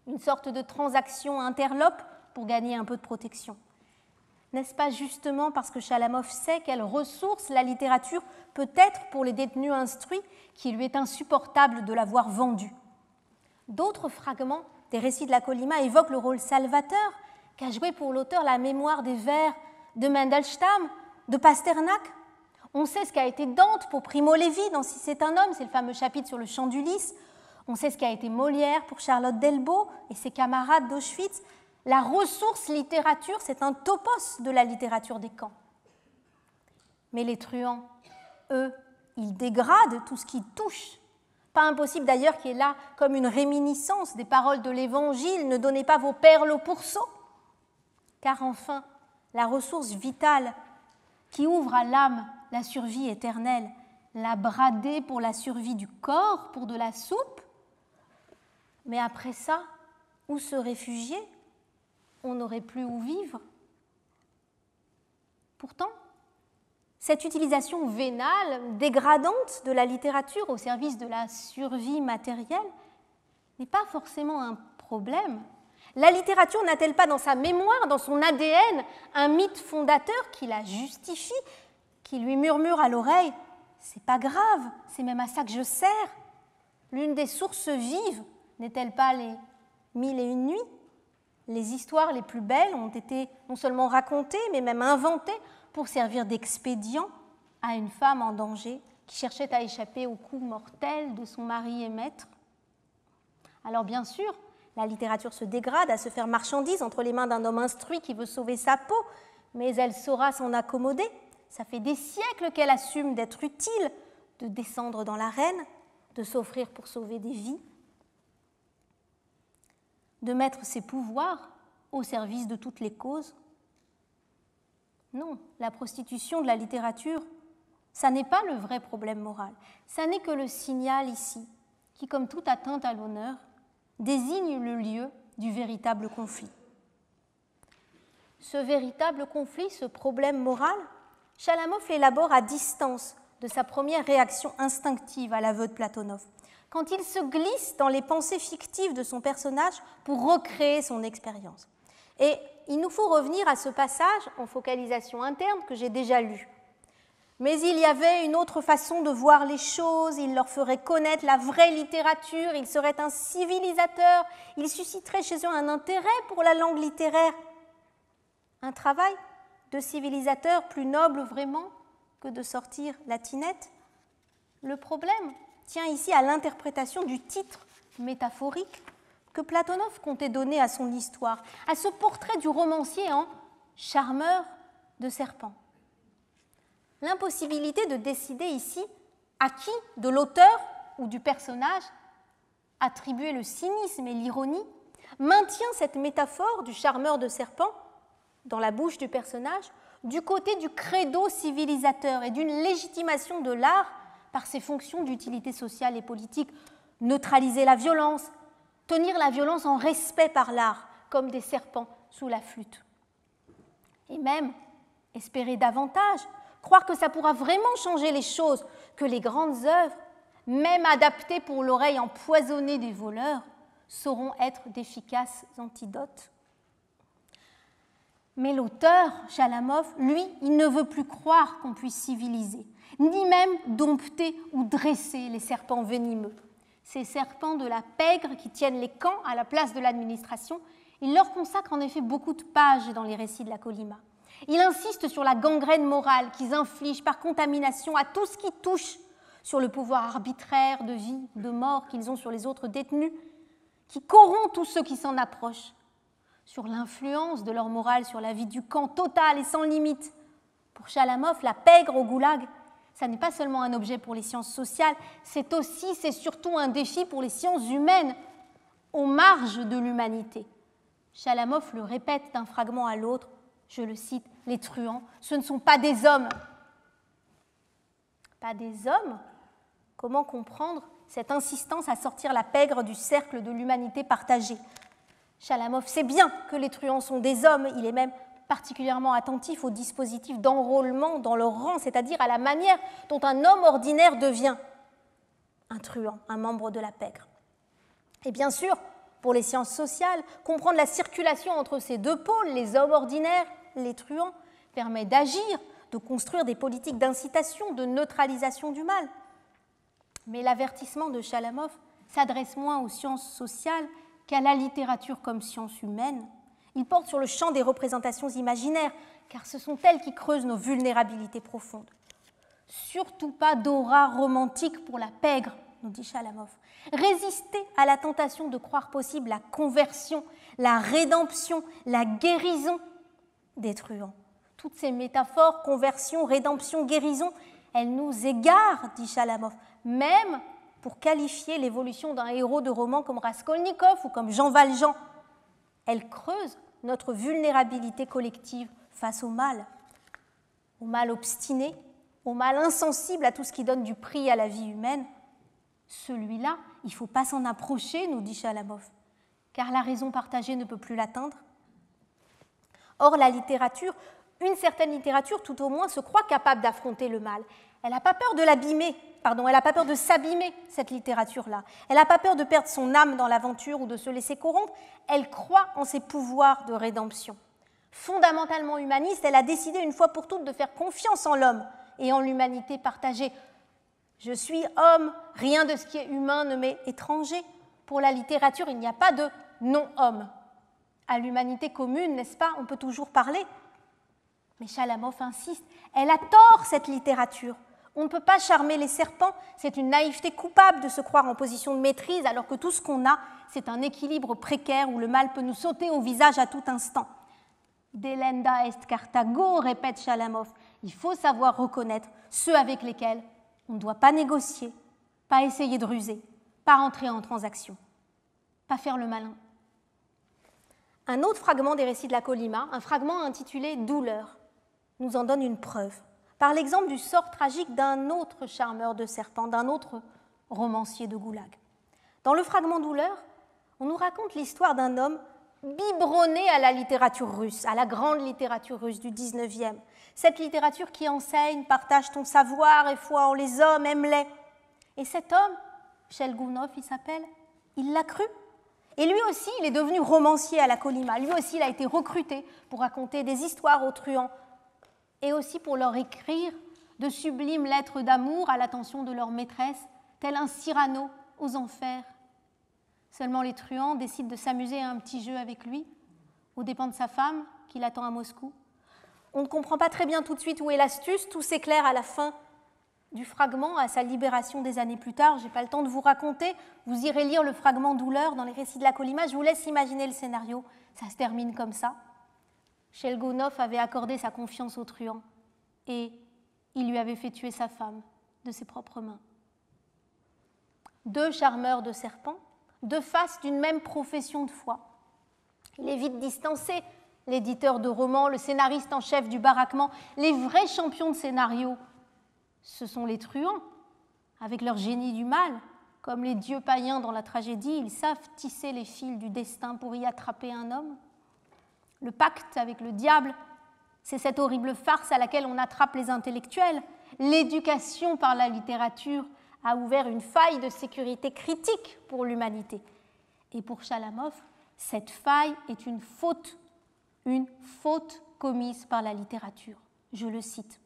une sorte de transaction interlope pour gagner un peu de protection. N'est-ce pas justement parce que Chalamov sait quelle ressource la littérature peut être pour les détenus instruits qu'il lui est insupportable de l'avoir vendue? D'autres fragments des récits de la Colima évoquent le rôle salvateur qu'a joué pour l'auteur la mémoire des vers de Mandelstam, de Pasternak. On sait ce qu'a été Dante pour Primo Levi dans Si c'est un homme, c'est le fameux chapitre sur le chant d'Ulysse. On sait ce qu'a été Molière pour Charlotte Delbo et ses camarades d'Auschwitz. La ressource littérature, c'est un topos de la littérature des camps. Mais les truands, eux, ils dégradent tout ce qui touche. Pas impossible d'ailleurs qu'il y ait là comme une réminiscence des paroles de l'Évangile, ne donnez pas vos perles aux pourceaux. Car enfin, la ressource vitale qui ouvre à l'âme la survie éternelle, la brader pour la survie du corps, pour de la soupe. Mais après ça, où se réfugier? On n'aurait plus où vivre. Pourtant, cette utilisation vénale, dégradante de la littérature au service de la survie matérielle n'est pas forcément un problème. La littérature n'a-t-elle pas dans sa mémoire, dans son ADN, un mythe fondateur qui la justifie, qui lui murmure à l'oreille « c'est pas grave, c'est même à ça que je sers ». L'une des sources vives n'est-elle pas les 1001 nuits? Les histoires les plus belles ont été non seulement racontées, mais même inventées pour servir d'expédient à une femme en danger qui cherchait à échapper au coup mortel de son mari et maître. Alors bien sûr, la littérature se dégrade à se faire marchandise entre les mains d'un homme instruit qui veut sauver sa peau, mais elle saura s'en accommoder. Ça fait des siècles qu'elle assume d'être utile, de descendre dans l'arène, de s'offrir pour sauver des vies, de mettre ses pouvoirs au service de toutes les causes. Non, la prostitution de la littérature, ça n'est pas le vrai problème moral. Ça n'est que le signal ici, qui, comme toute atteinte à l'honneur, désigne le lieu du véritable conflit. Ce véritable conflit, ce problème moral, Chalamov l'élabore à distance de sa première réaction instinctive à l'aveu de Platonov, quand il se glisse dans les pensées fictives de son personnage pour recréer son expérience. Et il nous faut revenir à ce passage en focalisation interne que j'ai déjà lu. Mais il y avait une autre façon de voir les choses, il leur ferait connaître la vraie littérature, il serait un civilisateur, il susciterait chez eux un intérêt pour la langue littéraire. Un travail de civilisateur plus noble vraiment que de sortir la tinette. Le problème tient ici à l'interprétation du titre métaphorique que Platonov comptait donner à son histoire, à ce portrait du romancier en charmeur de serpents. L'impossibilité de décider ici à qui de l'auteur ou du personnage attribuer le cynisme et l'ironie maintient cette métaphore du charmeur de serpents dans la bouche du personnage du côté du credo civilisateur et d'une légitimation de l'art par ses fonctions d'utilité sociale et politique, neutraliser la violence, tenir la violence en respect par l'art, comme des serpents sous la flûte. Et même espérer davantage, croire que ça pourra vraiment changer les choses, que les grandes œuvres, même adaptées pour l'oreille empoisonnée des voleurs, sauront être d'efficaces antidotes. Mais l'auteur, Chalamov, lui, il ne veut plus croire qu'on puisse civiliser, ni même dompter ou dresser les serpents venimeux. Ces serpents de la pègre qui tiennent les camps à la place de l'administration, il leur consacre en effet beaucoup de pages dans les récits de la Colima. Il insiste sur la gangrène morale qu'ils infligent par contamination à tout ce qui touche, sur le pouvoir arbitraire de vie ou de mort qu'ils ont sur les autres détenus, qui corrompt tous ceux qui s'en approchent, sur l'influence de leur morale sur la vie du camp totale et sans limite. Pour Chalamov, la pègre au goulag, ça n'est pas seulement un objet pour les sciences sociales, c'est aussi, c'est surtout un défi pour les sciences humaines, aux marges de l'humanité. Chalamov le répète d'un fragment à l'autre, je le cite, « Les truands, ce ne sont pas des hommes. » Pas des hommes? Comment comprendre cette insistance à sortir la pègre du cercle de l'humanité partagée? Chalamov sait bien que les truands sont des hommes, il est même particulièrement attentif au dispositif d'enrôlement dans leur rang, c'est-à-dire à la manière dont un homme ordinaire devient un truand, un membre de la pègre. Et bien sûr, pour les sciences sociales, comprendre la circulation entre ces deux pôles, les hommes ordinaires, les truands, permet d'agir, de construire des politiques d'incitation, de neutralisation du mal. Mais l'avertissement de Chalamov s'adresse moins aux sciences sociales qu'à la littérature comme science humaine. Il porte sur le champ des représentations imaginaires, car ce sont elles qui creusent nos vulnérabilités profondes. Surtout pas d'aura romantique pour la pègre, nous dit Chalamov. Résister à la tentation de croire possible la conversion, la rédemption, la guérison des truands. Toutes ces métaphores, conversion, rédemption, guérison, elles nous égarent, dit Chalamov, même pour qualifier l'évolution d'un héros de roman comme Raskolnikov ou comme Jean Valjean. Elles creusent notre vulnérabilité collective face au mal obstiné, au mal insensible à tout ce qui donne du prix à la vie humaine. Celui-là, il ne faut pas s'en approcher, nous dit Chalamov, car la raison partagée ne peut plus l'atteindre. Or, la littérature, une certaine littérature tout au moins, se croit capable d'affronter le mal. Elle n'a pas peur de l'abîmer, elle n'a pas peur de s'abîmer, cette littérature-là. Elle n'a pas peur de perdre son âme dans l'aventure ou de se laisser corrompre. Elle croit en ses pouvoirs de rédemption. Fondamentalement humaniste, elle a décidé une fois pour toutes de faire confiance en l'homme et en l'humanité partagée. Je suis homme, rien de ce qui est humain ne m'est étranger. Pour la littérature, il n'y a pas de non-homme. À l'humanité commune, n'est-ce pas, on peut toujours parler. Mais Chalamov insiste, elle a tort, cette littérature. On ne peut pas charmer les serpents, c'est une naïveté coupable de se croire en position de maîtrise alors que tout ce qu'on a, c'est un équilibre précaire où le mal peut nous sauter au visage à tout instant. Delenda est Carthago, répète Chalamov, il faut savoir reconnaître ceux avec lesquels on ne doit pas négocier, pas essayer de ruser, pas rentrer en transaction, pas faire le malin. Un autre fragment des récits de la Colima, un fragment intitulé « Douleur », nous en donne une preuve, par l'exemple du sort tragique d'un autre charmeur de serpents, d'un autre romancier de Goulag. Dans le fragment « Douleur », on nous raconte l'histoire d'un homme biberonné à la littérature russe, à la grande littérature russe du XIXe. Cette littérature qui enseigne, partage ton savoir et foi en les hommes, aime-les. Et cet homme, Shelgounov il s'appelle, il l'a cru. Et lui aussi, il est devenu romancier à la Colima. Lui aussi, il a été recruté pour raconter des histoires aux truands et aussi pour leur écrire de sublimes lettres d'amour à l'attention de leur maîtresse, tel un Cyrano aux enfers. Seulement les truands décident de s'amuser à un petit jeu avec lui, aux dépens de sa femme, qui l'attend à Moscou. On ne comprend pas très bien tout de suite où est l'astuce, tout s'éclaire à la fin du fragment, à sa libération des années plus tard. Je n'ai pas le temps de vous raconter, vous irez lire le fragment Douleur dans les récits de la Colima, je vous laisse imaginer le scénario, ça se termine comme ça. Shelgounov avait accordé sa confiance au truand et il lui avait fait tuer sa femme de ses propres mains. Deux charmeurs de serpents, deux faces d'une même profession de foi. Il est vite distancé, l'éditeur de romans, le scénariste en chef du baraquement, les vrais champions de scénario, ce sont les truands, avec leur génie du mal. Comme les dieux païens dans la tragédie, ils savent tisser les fils du destin pour y attraper un homme. Le pacte avec le diable, c'est cette horrible farce à laquelle on attrape les intellectuels. L'éducation par la littérature a ouvert une faille de sécurité critique pour l'humanité. Et pour Chalamov, cette faille est une faute commise par la littérature. Je le cite.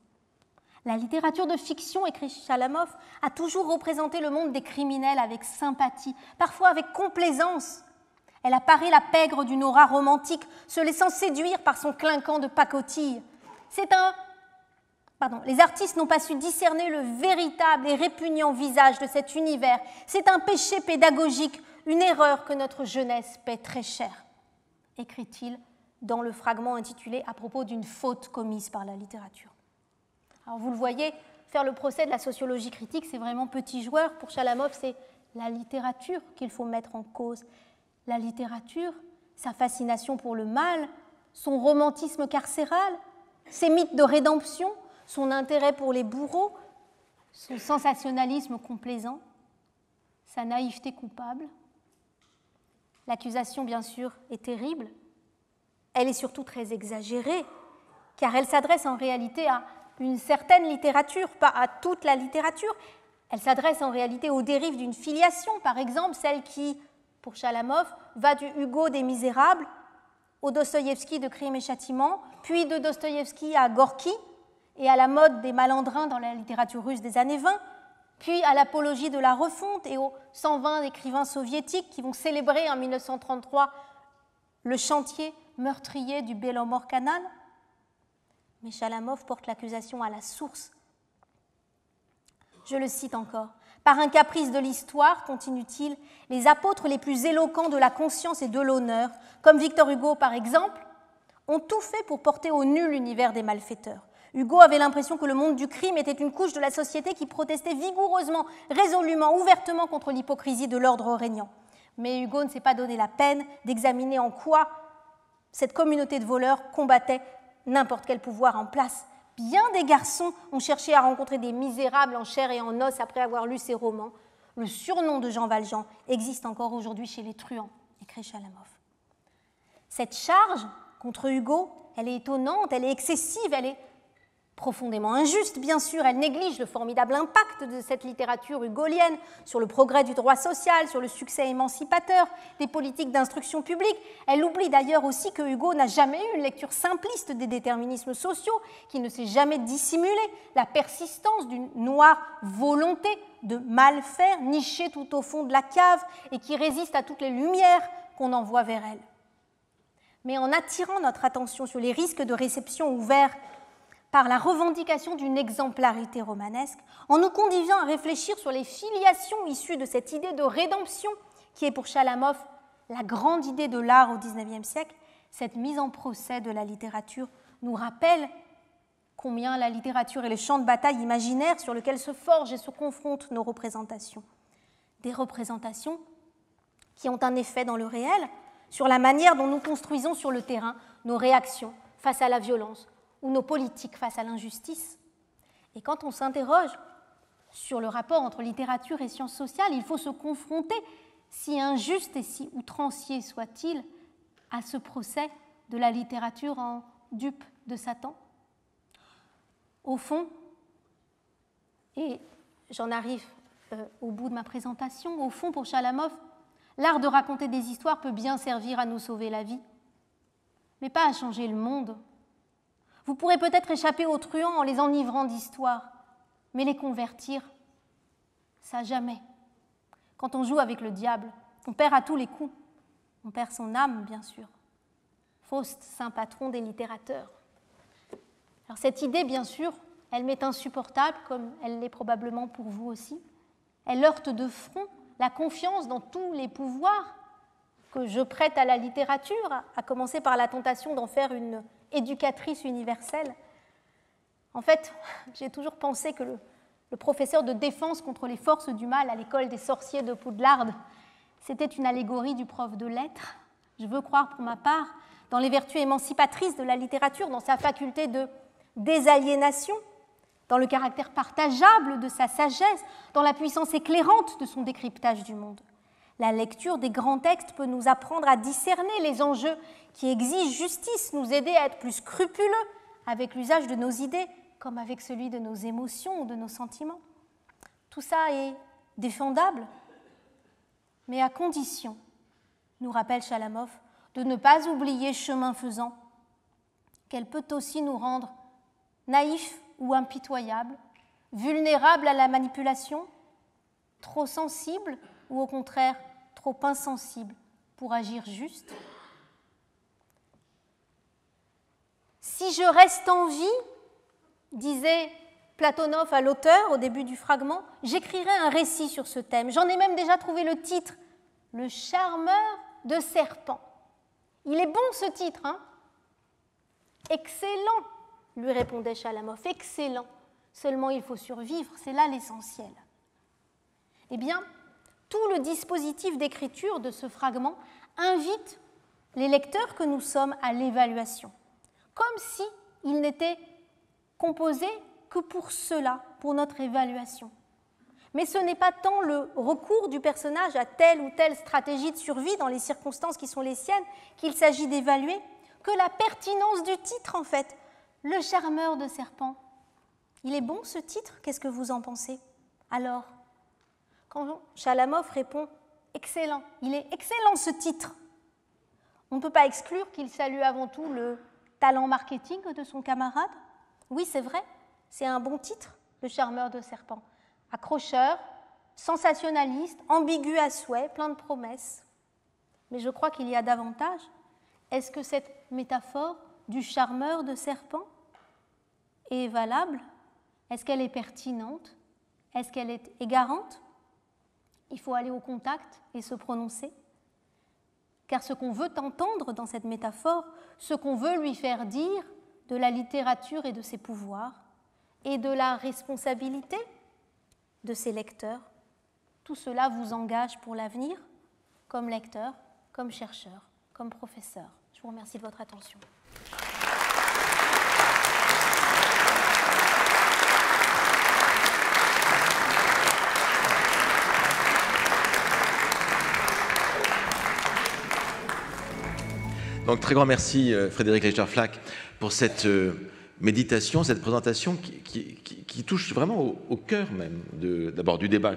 La littérature de fiction, écrit Chalamov, a toujours représenté le monde des criminels avec sympathie, parfois avec complaisance. Elle a paré la pègre d'une aura romantique, se laissant séduire par son clinquant de pacotille. Les artistes n'ont pas su discerner le véritable et répugnant visage de cet univers. C'est un péché pédagogique, une erreur que notre jeunesse paie très cher, écrit-il dans le fragment intitulé « À propos d'une faute commise par la littérature ». Alors vous le voyez, faire le procès de la sociologie critique, c'est vraiment petit joueur. Pour Chalamov, c'est la littérature qu'il faut mettre en cause. La littérature, sa fascination pour le mal, son romantisme carcéral, ses mythes de rédemption, son intérêt pour les bourreaux, son sensationnalisme complaisant, sa naïveté coupable. L'accusation, bien sûr, est terrible. Elle est surtout très exagérée, car elle s'adresse en réalité à une certaine littérature, pas à toute la littérature. Elle s'adresse en réalité aux dérives d'une filiation, par exemple celle qui, pour Chalamov, va du Hugo des Misérables au Dostoïevski de Crime et Châtiment, puis de Dostoïevski à Gorky et à la mode des malandrins dans la littérature russe des années 20, puis à l'apologie de la refonte et aux 120 écrivains soviétiques qui vont célébrer en 1933 le chantier meurtrier du Belomor-Canal. Mais Chalamov porte l'accusation à la source. Je le cite encore. Par un caprice de l'histoire, continue-t-il, les apôtres les plus éloquents de la conscience et de l'honneur, comme Victor Hugo par exemple, ont tout fait pour porter au nu l'univers des malfaiteurs. Hugo avait l'impression que le monde du crime était une couche de la société qui protestait vigoureusement, résolument, ouvertement contre l'hypocrisie de l'ordre régnant. Mais Hugo ne s'est pas donné la peine d'examiner en quoi cette communauté de voleurs combattait n'importe quel pouvoir en place. Bien des garçons ont cherché à rencontrer des misérables en chair et en os après avoir lu ces romans. Le surnom de Jean Valjean existe encore aujourd'hui chez les truands, écrit Chalamov. Cette charge contre Hugo, elle est étonnante, elle est excessive, elle est profondément injuste, bien sûr. Elle néglige le formidable impact de cette littérature hugolienne sur le progrès du droit social, sur le succès émancipateur des politiques d'instruction publique. Elle oublie d'ailleurs aussi que Hugo n'a jamais eu une lecture simpliste des déterminismes sociaux, qui ne s'est jamais dissimulé la persistance d'une noire volonté de mal faire, nichée tout au fond de la cave et qui résiste à toutes les lumières qu'on envoie vers elle. Mais en attirant notre attention sur les risques de réception ouverts par la revendication d'une exemplarité romanesque, en nous conduisant à réfléchir sur les filiations issues de cette idée de rédemption qui est pour Chalamov la grande idée de l'art au XIXe siècle, cette mise en procès de la littérature nous rappelle combien la littérature est le champ de bataille imaginaire sur lequel se forgent et se confrontent nos représentations. Des représentations qui ont un effet dans le réel sur la manière dont nous construisons sur le terrain nos réactions face à la violence, ou nos politiques face à l'injustice. Et quand on s'interroge sur le rapport entre littérature et sciences sociales, il faut se confronter, si injuste et si outrancier soit-il, à ce procès de la littérature en dupe de Satan. Au fond, et j'en arrive au bout de ma présentation, au fond, pour Chalamov, l'art de raconter des histoires peut bien servir à nous sauver la vie, mais pas à changer le monde. Vous pourrez peut-être échapper aux truands en les enivrant d'histoires, mais les convertir, ça jamais. Quand on joue avec le diable, on perd à tous les coups. On perd son âme, bien sûr. Faust, saint patron des littérateurs. Alors cette idée, bien sûr, elle m'est insupportable, comme elle l'est probablement pour vous aussi. Elle heurte de front la confiance dans tous les pouvoirs que je prête à la littérature, à commencer par la tentation d'en faire une éducatrice universelle. En fait, j'ai toujours pensé que le professeur de défense contre les forces du mal à l'école des sorciers de Poudlard, c'était une allégorie du prof de lettres. Je veux croire pour ma part dans les vertus émancipatrices de la littérature, dans sa faculté de désaliénation, dans le caractère partageable de sa sagesse, dans la puissance éclairante de son décryptage du monde. La lecture des grands textes peut nous apprendre à discerner les enjeux qui exigent justice, nous aider à être plus scrupuleux avec l'usage de nos idées comme avec celui de nos émotions ou de nos sentiments. Tout ça est défendable, mais à condition, nous rappelle Chalamov, de ne pas oublier, chemin faisant, qu'elle peut aussi nous rendre naïfs ou impitoyables, vulnérables à la manipulation, trop sensibles ou au contraire trop insensibles pour agir juste. Si je reste en vie, disait Platonov à l'auteur au début du fragment, j'écrirai un récit sur ce thème. J'en ai même déjà trouvé le titre, Le charmeur de serpents. Il est bon ce titre, hein ? Excellent, lui répondait Chalamov, excellent. Seulement il faut survivre, c'est là l'essentiel. Eh bien, tout le dispositif d'écriture de ce fragment invite les lecteurs que nous sommes à l'évaluation, comme s'il n'était composé que pour cela, pour notre évaluation. Mais ce n'est pas tant le recours du personnage à telle ou telle stratégie de survie dans les circonstances qui sont les siennes qu'il s'agit d'évaluer, que la pertinence du titre, en fait. Le charmeur de serpents. Il est bon ce titre? Qu'est-ce que vous en pensez? Alors, quand Chalamov répond « Excellent, il est excellent ce titre », on ne peut pas exclure qu'il salue avant tout le talent marketing de son camarade. Oui, c'est vrai, c'est un bon titre, le charmeur de serpents. Accrocheur, sensationnaliste, ambigu à souhait, plein de promesses. Mais je crois qu'il y a davantage. Est-ce que cette métaphore du charmeur de serpents est valable? Est-ce qu'elle est pertinente? Est-ce qu'elle est égarante? Il faut aller au contact et se prononcer. Car ce qu'on veut entendre dans cette métaphore, ce qu'on veut lui faire dire de la littérature et de ses pouvoirs, et de la responsabilité de ses lecteurs, tout cela vous engage pour l'avenir, comme lecteur, comme chercheur, comme professeur. Je vous remercie de votre attention. Donc très grand merci Frédéric Leichter-Flach pour cette méditation, cette présentation qui touche vraiment au cœur même d'abord du débat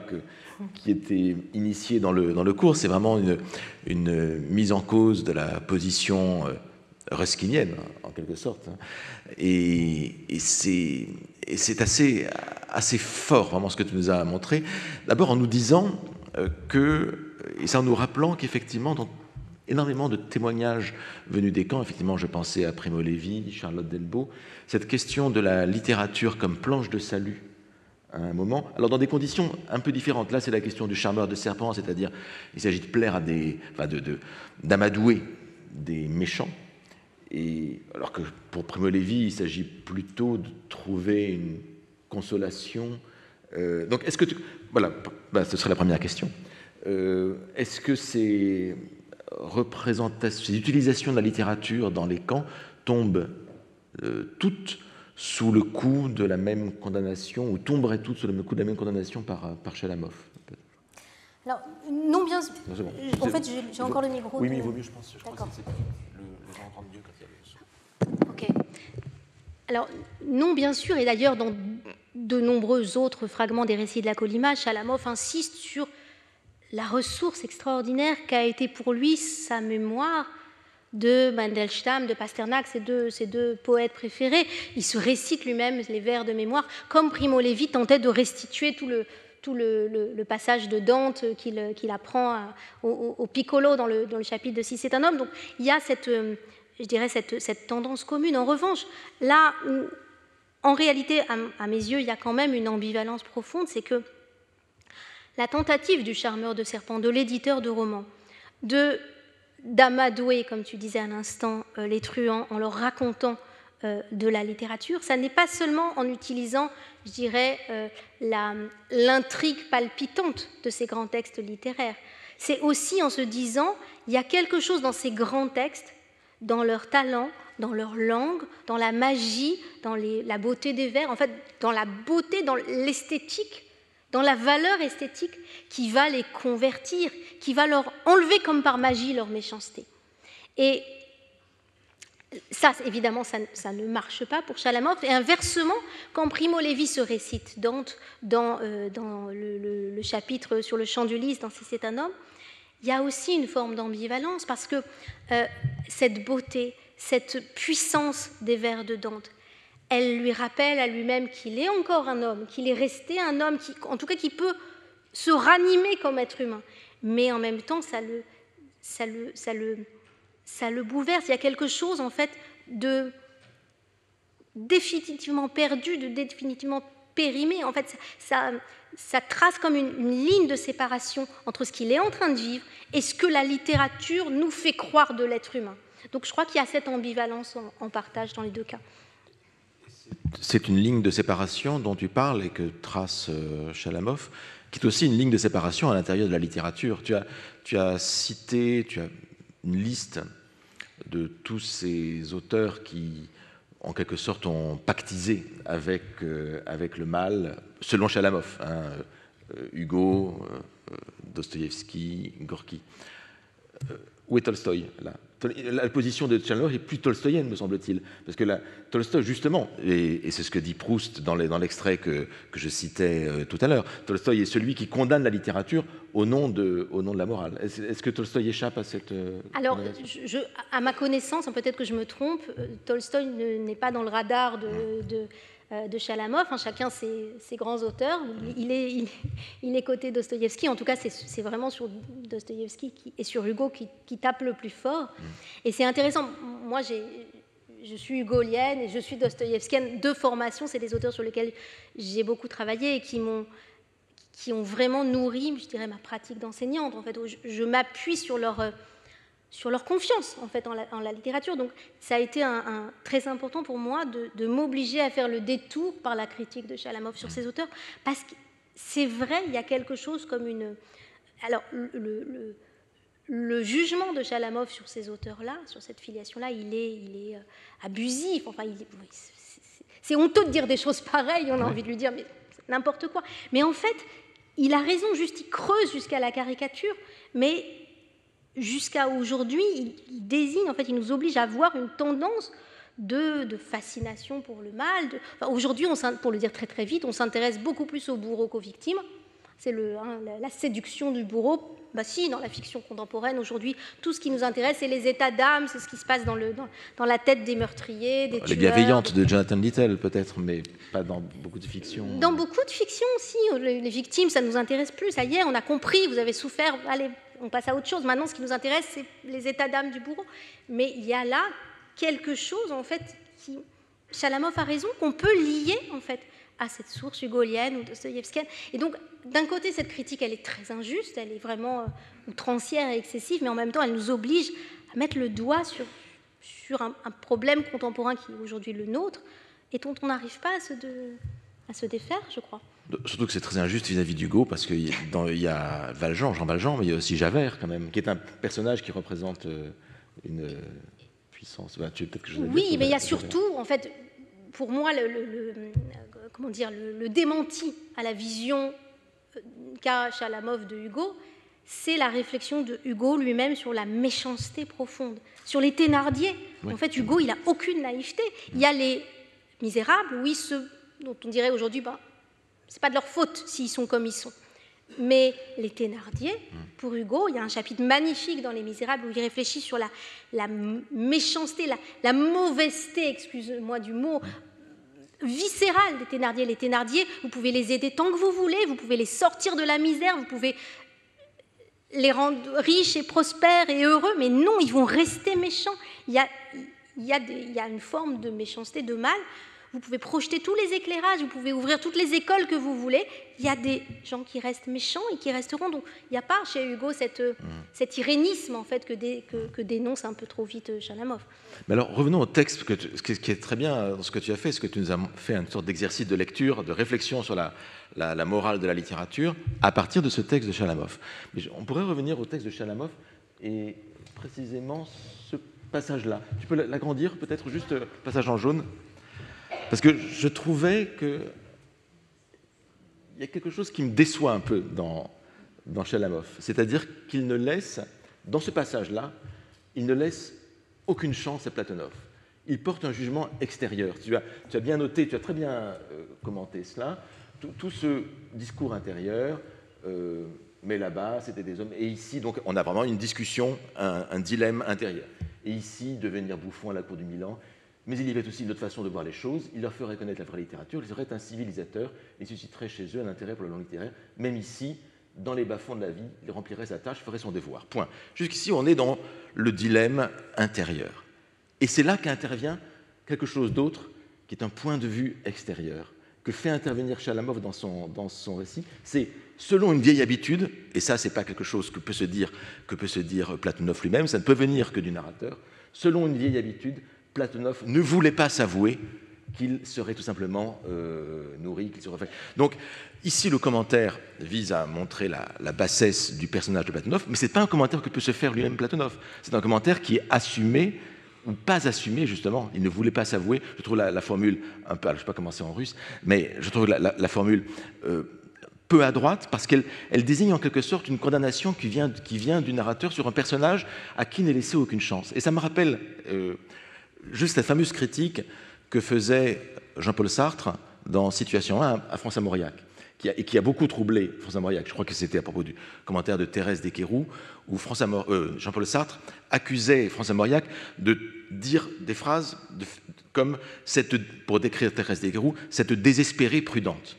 qui était initié dans le cours. C'est vraiment une mise en cause de la position ruskinienne, en quelque sorte. Et c'est assez fort, vraiment, ce que tu nous as montré. D'abord en nous disant et ça en nous rappelant qu'effectivement, dans énormément de témoignages venus des camps, effectivement, je pensais à Primo Levi, Charlotte Delbo, cette question de la littérature comme planche de salut à un moment, alors dans des conditions un peu différentes. Là, c'est la question du charmeur de serpents, c'est-à-dire il s'agit de plaire d'amadouer des méchants, et alors que pour Primo Levi, il s'agit plutôt de trouver une consolation. Donc, est-ce que voilà, ce serait la première question. Est-ce que ces utilisations de la littérature dans les camps tombent toutes sous le coup de la même condamnation, ou tomberaient toutes sous le coup de la même condamnation par Chalamov? Alors, non, bien sûr. Bon. En fait, j'ai encore le micro. Oui, mais il vaut mieux, je pense. Je crois que c'est le gens entendent mieux quand il y a le son. Ok. Alors, non, bien sûr, et d'ailleurs, dans de nombreux autres fragments des récits de la Colima, Chalamov insiste sur la ressource extraordinaire qu'a été pour lui sa mémoire de Mandelstam, de Pasternak, ses deux poètes préférés. Il se récite lui-même les vers de mémoire, comme Primo Levi tentait de restituer tout le passage de Dante qu'il apprend au Piccolo dans le chapitre de Si c'est un homme. Donc il y a cette tendance commune. En revanche, là où, en réalité, à mes yeux, il y a quand même une ambivalence profonde, c'est que la tentative du charmeur de serpents, de l'éditeur de romans, d'amadouer, comme tu disais à l'instant, les truands en leur racontant de la littérature, ça n'est pas seulement en utilisant, je dirais, l'intrigue palpitante de ces grands textes littéraires. C'est aussi en se disant, il y a quelque chose dans ces grands textes, dans leur talent, dans leur langue, dans la magie, dans la beauté des vers, en fait, dans la beauté, dans l'esthétique, dans la valeur esthétique qui va les convertir, qui va leur enlever comme par magie leur méchanceté. Et ça, évidemment, ça ne marche pas pour Chalamov. Et inversement, quand Primo Levi se récite Dante dans le chapitre sur le chant d'Ulysse, dans Si c'est un homme, il y a aussi une forme d'ambivalence parce que cette beauté, cette puissance des vers de Dante, elle lui rappelle à lui-même qu'il est encore un homme, qu'il est resté un homme, en tout cas qui peut se ranimer comme être humain. Mais en même temps, ça le bouleverse. Il y a quelque chose, en fait, de définitivement perdu, de définitivement périmé. En fait, ça trace comme une ligne de séparation entre ce qu'il est en train de vivre et ce que la littérature nous fait croire de l'être humain. Donc je crois qu'il y a cette ambivalence en partage dans les deux cas. C'est une ligne de séparation dont tu parles et que trace Chalamov, qui est aussi une ligne de séparation à l'intérieur de la littérature. Tu as cité une liste de tous ces auteurs qui en quelque sorte, ont pactisé avec le mal, selon Chalamov, hein, Hugo, Dostoïevski, Gorky. Où est Tolstoï là? La position de Chalamov est plus tolstoïenne, me semble-t-il, parce que Tolstoï, justement, et c'est ce que dit Proust dans l'extrait que je citais tout à l'heure, Tolstoï est celui qui condamne la littérature au nom de la morale. Est-ce que Tolstoï échappe à cette... Alors, à ma connaissance, peut-être que je me trompe, Tolstoï n'est pas dans le radar de Chalamov, hein, chacun ses grands auteurs. Il est côté Dostoïevski, en tout cas c'est vraiment sur Dostoïevski et sur Hugo qui tape le plus fort. Et c'est intéressant, moi je suis hugolienne et je suis dostoïevskienne de formation, c'est des auteurs sur lesquels j'ai beaucoup travaillé et qui ont vraiment nourri, je dirais, ma pratique d'enseignante. En fait, je m'appuie sur leur confiance en fait en la littérature. Donc ça a été très important pour moi de m'obliger à faire le détour par la critique de Chalamov sur ces auteurs, parce que c'est vrai, il y a quelque chose comme une... Alors le jugement de Chalamov sur ces auteurs-là, sur cette filiation-là, il est abusif, enfin c'est honteux de dire des choses pareilles, on a envie de lui dire mais n'importe quoi. Mais en fait, il a raison, juste il creuse jusqu'à la caricature, mais jusqu'à aujourd'hui, il désigne, en fait, il nous oblige à avoir une tendance de fascination pour le mal. Aujourd'hui, pour le dire très très vite, on s'intéresse beaucoup plus au bourreau qu'aux victimes. C'est la séduction du bourreau. Bah si, dans la fiction contemporaine, aujourd'hui, tout ce qui nous intéresse, c'est les états d'âme, c'est ce qui se passe dans la tête des meurtriers, des tueurs. Les bienveillantes de Jonathan Littell, peut-être, mais pas dans beaucoup de fictions. Dans beaucoup de fictions aussi. Les victimes, ça ne nous intéresse plus. Ça y est, on a compris, vous avez souffert, allez, on passe à autre chose. Maintenant, ce qui nous intéresse, c'est les états d'âme du bourreau. Mais il y a là quelque chose, en fait, Chalamov a raison, qu'on peut lier, en fait, à cette source hugolienne ou dostoïevskienne. Et donc, d'un côté, cette critique, elle est très injuste, elle est vraiment outrancière et excessive, mais en même temps, elle nous oblige à mettre le doigt sur un problème contemporain qui est aujourd'hui le nôtre et dont on n'arrive pas à se défaire, je crois. Surtout que c'est très injuste vis-à-vis d'Hugo, parce qu'il y a Jean Valjean, mais il y a aussi Javert, quand même, qui est un personnage qui représente une puissance. Ben, oui, mais il y a surtout, en fait, pour moi, le démenti à la vision qu'a Chalamov de Hugo, c'est la réflexion de Hugo lui-même sur la méchanceté profonde, sur les Thénardier. Oui. En fait, Hugo, il n'a aucune naïveté. Il y a les misérables, oui, ceux dont on dirait aujourd'hui, c'est pas de leur faute s'ils sont comme ils sont. Mais les Thénardier, pour Hugo, il y a un chapitre magnifique dans Les Misérables où il réfléchit sur la méchanceté, la mauvaiseté, excusez-moi du mot, viscérale des Thénardier. Les Thénardier, vous pouvez les aider tant que vous voulez, vous pouvez les sortir de la misère, vous pouvez les rendre riches et prospères et heureux, mais non, ils vont rester méchants. Il y a une forme de méchanceté, de mal. Vous pouvez projeter tous les éclairages, vous pouvez ouvrir toutes les écoles que vous voulez. Il y a des gens qui restent méchants et qui resteront. Donc, il n'y a pas chez Hugo cet irénisme en fait, que dénonce un peu trop vite Chalamov. Mais alors, revenons au texte, ce qui est très bien dans ce que tu as fait, c'est que tu nous as fait une sorte d'exercice de lecture, de réflexion sur la morale de la littérature à partir de ce texte de Chalamov. Mais on pourrait revenir au texte de Chalamov et précisément ce passage-là. Tu peux l'agrandir peut-être, juste le passage en jaune ? Parce que je trouvais qu'il y a quelque chose qui me déçoit un peu dans Chalamov. C'est-à-dire qu'il ne laisse, dans ce passage-là, il ne laisse aucune chance à Platonov. Il porte un jugement extérieur. Tu as bien noté, tu as très bien commenté cela. Tout ce discours intérieur, mais là-bas, c'était des hommes. Et ici, donc, on a vraiment une discussion, un dilemme intérieur. Et ici, devenir bouffon à la cour du Milan. Mais il y avait aussi une autre façon de voir les choses. Il leur ferait connaître la vraie littérature, il serait un civilisateur, il susciterait chez eux un intérêt pour le langue littéraire. Même ici, dans les bas-fonds de la vie, il remplirait sa tâche, ferait son devoir. Point. Jusqu'ici, on est dans le dilemme intérieur. Et c'est là qu'intervient quelque chose d'autre, qui est un point de vue extérieur, que fait intervenir Chalamov dans son récit. C'est, selon une vieille habitude, et ça, c'est pas quelque chose que peut se dire Platonov lui-même, ça ne peut venir que du narrateur, selon une vieille habitude, Platonov ne voulait pas s'avouer qu'il serait tout simplement nourri, qu'il serait fait. Donc, ici, le commentaire vise à montrer la bassesse du personnage de Platonov, mais ce n'est pas un commentaire que peut se faire lui-même Platonov. C'est un commentaire qui est assumé ou pas assumer, justement. Il ne voulait pas s'avouer. Je trouve la formule un peu, alors je ne sais pas comment c'est en russe, mais je trouve la formule peu à droite, parce qu'elle désigne en quelque sorte une condamnation qui vient du narrateur sur un personnage à qui n'est laissé aucune chance. Et ça me rappelle juste la fameuse critique que faisait Jean-Paul Sartre dans Situation 1 à François Mauriac, qui a beaucoup troublé François Mauriac. Je crois que c'était à propos du commentaire de Thérèse Desqueyroux, où Jean-Paul Sartre accusait François Mauriac de dire des phrases comme, pour décrire Thérèse Desqueyroux, cette désespérée prudente.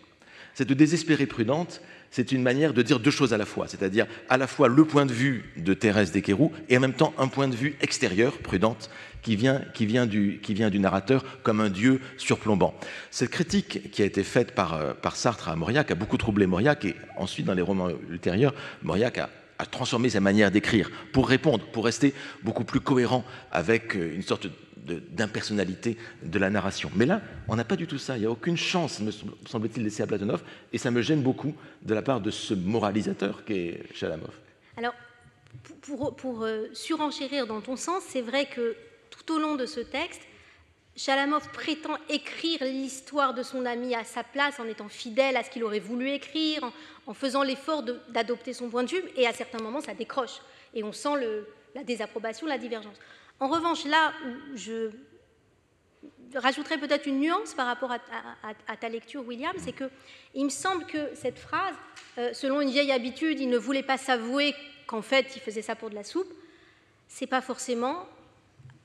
Cette désespérée prudente, c'est une manière de dire deux choses à la fois, c'est-à-dire à la fois le point de vue de Thérèse Desqueyroux et en même temps un point de vue extérieur, prudente, qui vient du narrateur comme un dieu surplombant. Cette critique qui a été faite par Sartre à Mauriac a beaucoup troublé Mauriac, et ensuite dans les romans ultérieurs, Mauriac a transformé sa manière d'écrire pour répondre, pour rester beaucoup plus cohérent avec une sorte d'impersonnalité de la narration. Mais là, on n'a pas du tout ça. Il n'y a aucune chance, me semble-t-il, laissée à Platonov, et ça me gêne beaucoup de la part de ce moralisateur qu'est Chalamov. Alors, pour surenchérir dans ton sens, c'est vrai que tout au long de ce texte, Chalamov prétend écrire l'histoire de son ami à sa place, en étant fidèle à ce qu'il aurait voulu écrire, en faisant l'effort d'adopter son point de vue, et à certains moments, ça décroche. Et on sent la désapprobation, la divergence. En revanche, là où je rajouterais peut-être une nuance par rapport à ta lecture, William, c'est qu'il me semble que cette phrase, selon une vieille habitude, il ne voulait pas s'avouer qu'en fait, il faisait ça pour de la soupe, c'est pas forcément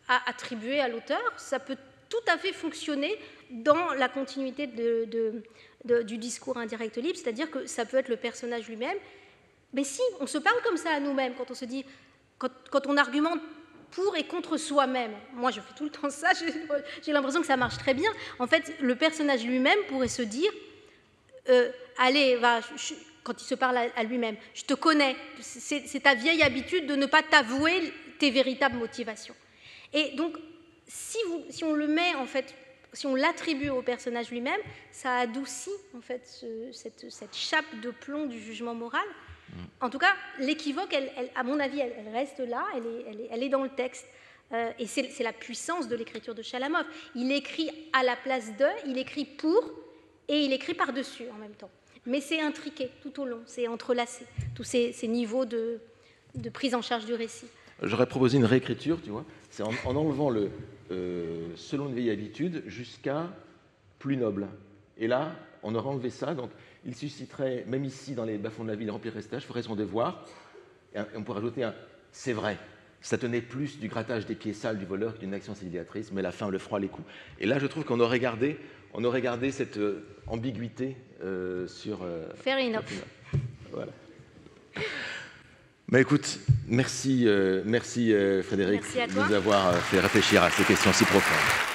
à attribuer à l'auteur. Ça peut tout à fait fonctionner dans la continuité du discours indirect libre, c'est-à-dire que ça peut être le personnage lui-même. Mais si, on se parle comme ça à nous-mêmes, quand on se dit, quand on argumente pour et contre soi-même. Moi, je fais tout le temps ça, j'ai l'impression que ça marche très bien. En fait, le personnage lui-même pourrait se dire, allez, va, quand il se parle à lui-même, je te connais, c'est ta vieille habitude de ne pas t'avouer tes véritables motivations. Et donc, si on le met, en fait, si on l'attribue au personnage lui-même, ça adoucit, en fait, cette chape de plomb du jugement moral. En tout cas, l'équivoque, à mon avis, elle reste là, elle est dans le texte. Et c'est la puissance de l'écriture de Chalamov. Il écrit à la place de, il écrit pour, et il écrit par-dessus en même temps. Mais c'est intriqué tout au long, c'est entrelacé, tous ces niveaux de prise en charge du récit. J'aurais proposé une réécriture, tu vois, c'est en enlevant le selon une vieille habitude jusqu'à plus noble. Et là, on aurait enlevé ça, donc il susciterait, même ici, dans les bas-fonds de la ville, remplir restage, ferait son devoir, et on pourrait ajouter un « c'est vrai ». Ça tenait plus du grattage des pieds sales du voleur que d'une action civilisatrice, mais la faim, le froid, les coups. Et là, je trouve qu'on aurait gardé cette ambiguïté sur... Fair enough. Voilà. Mais écoute, merci Frédéric merci de nous avoir fait réfléchir à ces questions si profondes.